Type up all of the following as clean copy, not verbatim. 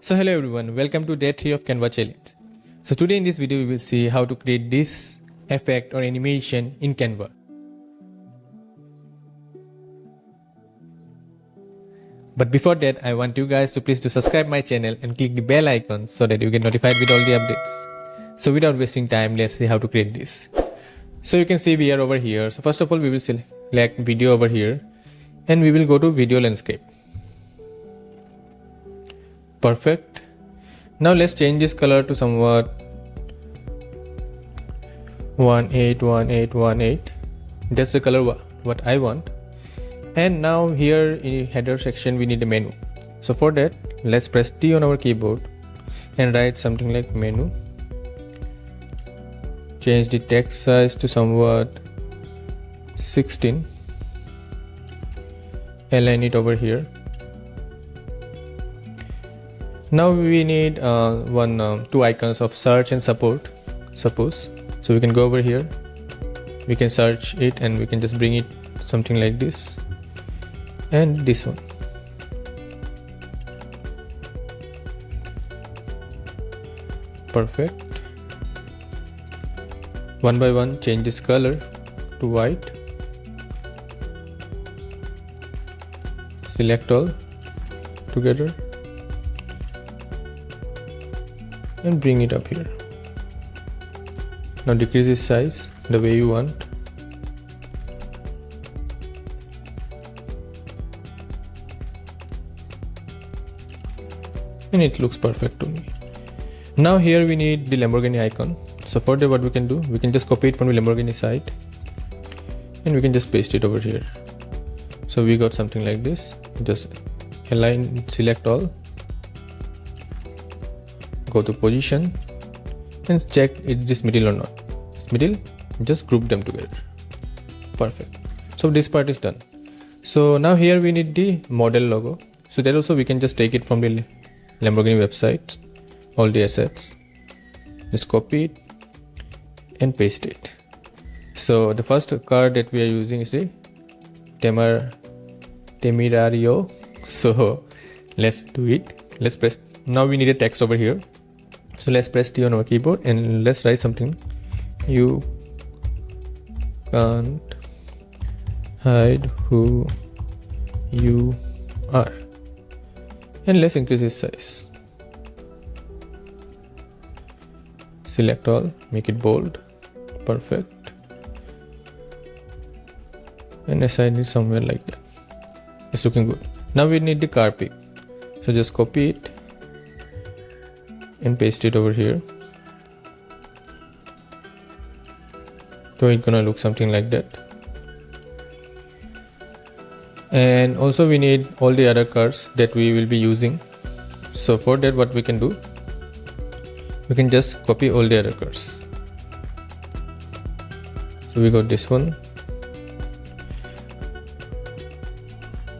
So hello everyone, welcome to day 3 of Canva challenge. So today in this video we will see how to create this effect or animation in Canva. But before that, I want you guys to please do subscribe my channel and click the bell icon so that you get notified with all the updates. So without wasting time, let's see how to create this. So you can see we are over here. So first of all, we will select video over here and we will go to video landscape. Perfect. Now let's change this color to somewhat 181818. That's the color what I want. And now here in header section we need a menu. So for that, let's press T on our keyboard and write something like menu. Change the text size to somewhat 16. Align it over here. Now we need two icons of search and support, suppose. So we can go over here, we can search it and we can just bring it something like this, and this one. Perfect. One by one, change this color to white. Select all together and bring it up here. Now decrease its size the way you want. And it looks perfect to me. Now here we need the Lamborghini icon. So for that, what we can do, we can just copy it from the Lamborghini site and we can just paste it over here. So we got something like this. Just align, select all, go to position and check is this middle or not. It's middle, just group them together. Perfect. So this part is done. So now here we need the model logo. So that also we can just take it from the Lamborghini website, all the assets, just copy it and paste it. So the first car that we are using is the Temerario. So let's do it. Let's press. Now we need a text over here. So let's press T on our keyboard and let's write something. You can't hide who you are. And let's increase its size. Select all, make it bold. Perfect. And assign it somewhere like that. It's looking good. Now we need the car pic. So just copy it and paste it over here. So it's gonna look something like that. And also we need all the other cars that we will be using. So for that, what we can do, we can just copy all the other cars. So we got this one.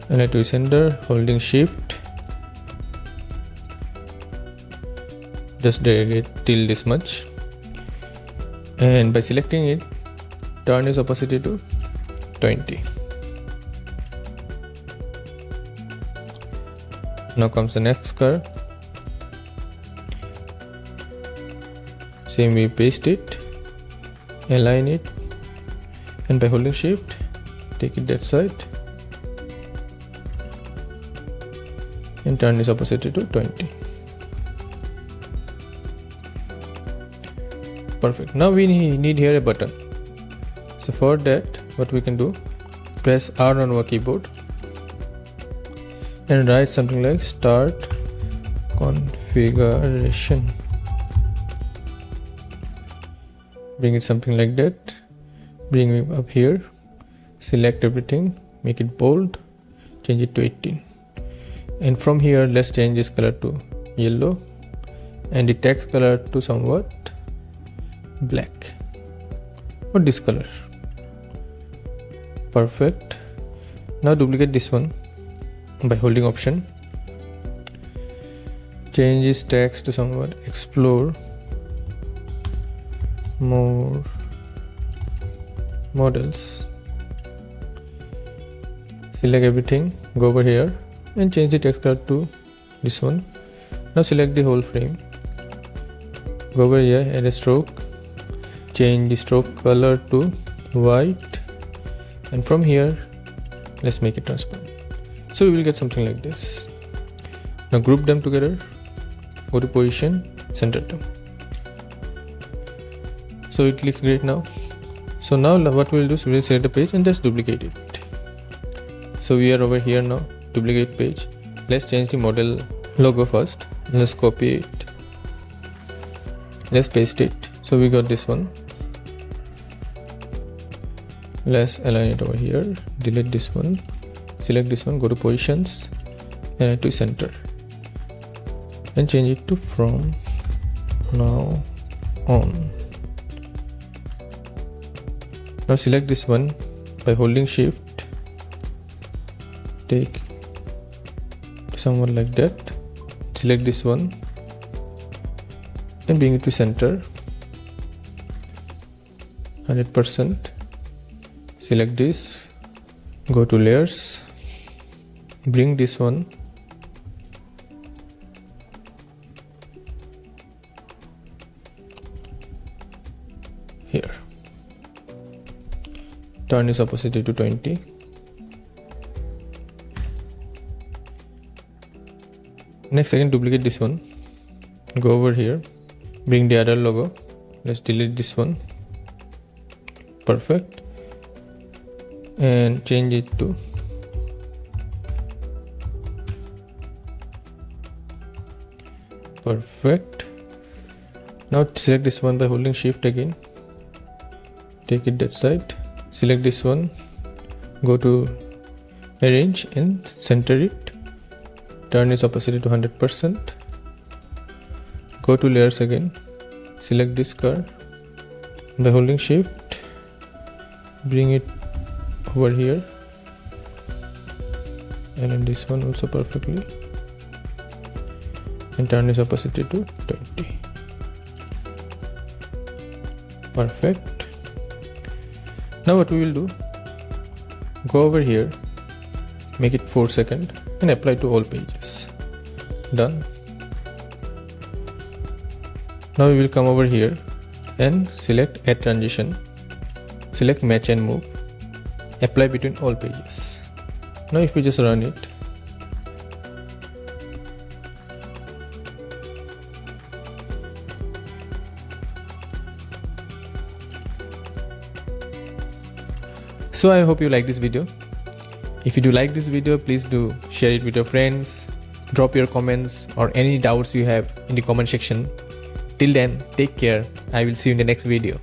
And at recenter, holding shift, just drag it till this much, and by selecting it, turn its opacity to 20. Now comes the next car. Same we paste it, align it, and by holding shift, take it that side and turn this opacity to 20. Perfect. Now we need here a button. So for that, what we can do, press R on our keyboard and write something like start configuration. Bring it something like that. Bring it up here. Select everything. Make it bold. Change it to 18. And from here, let's change this color to yellow and the text color to somewhat black or this color. Perfect. Now duplicate this one by holding option. Change this text to somewhat explore more models. Select everything, go over here and change the text color to this one. Now select the whole frame, go over here, add a stroke, change the stroke color to white, and from here let's make it transparent. So we will get something like this. Now group them together, go to position, center them. So it looks great now. So now what we will do is we will select the page and just duplicate it. So we are over here now, duplicate page. Let's change the model logo first. Let's copy it, let's paste it. So we got this one. Let's align it over here, delete this one, select this one, go to positions and add to center and change it to from now on. Now select this one by holding shift, take someone like that, select this one and bring it to center 100%. Select this, go to layers, bring this one here, turn its opacity to 20. Next again duplicate this one, go over here, bring the other logo, let's delete this one, perfect, and change it to perfect. Now select this one by holding shift again, take it that side, select this one, go to arrange and center it, turn its opacity to 100%, go to layers again, select this curve, by holding shift bring it over here, and in this one also perfectly, and turn its opacity to 20. Perfect. Now what we will do, go over here, make it 4 seconds and apply to all pages. Done. Now we will come over here and select add transition, select match and move, apply between all pages. Now if we just run it, so I hope you like this video. If you do like this video, please do share it with your friends, drop your comments or any doubts you have in the comment section. Till then, take care. I will see you in the next video.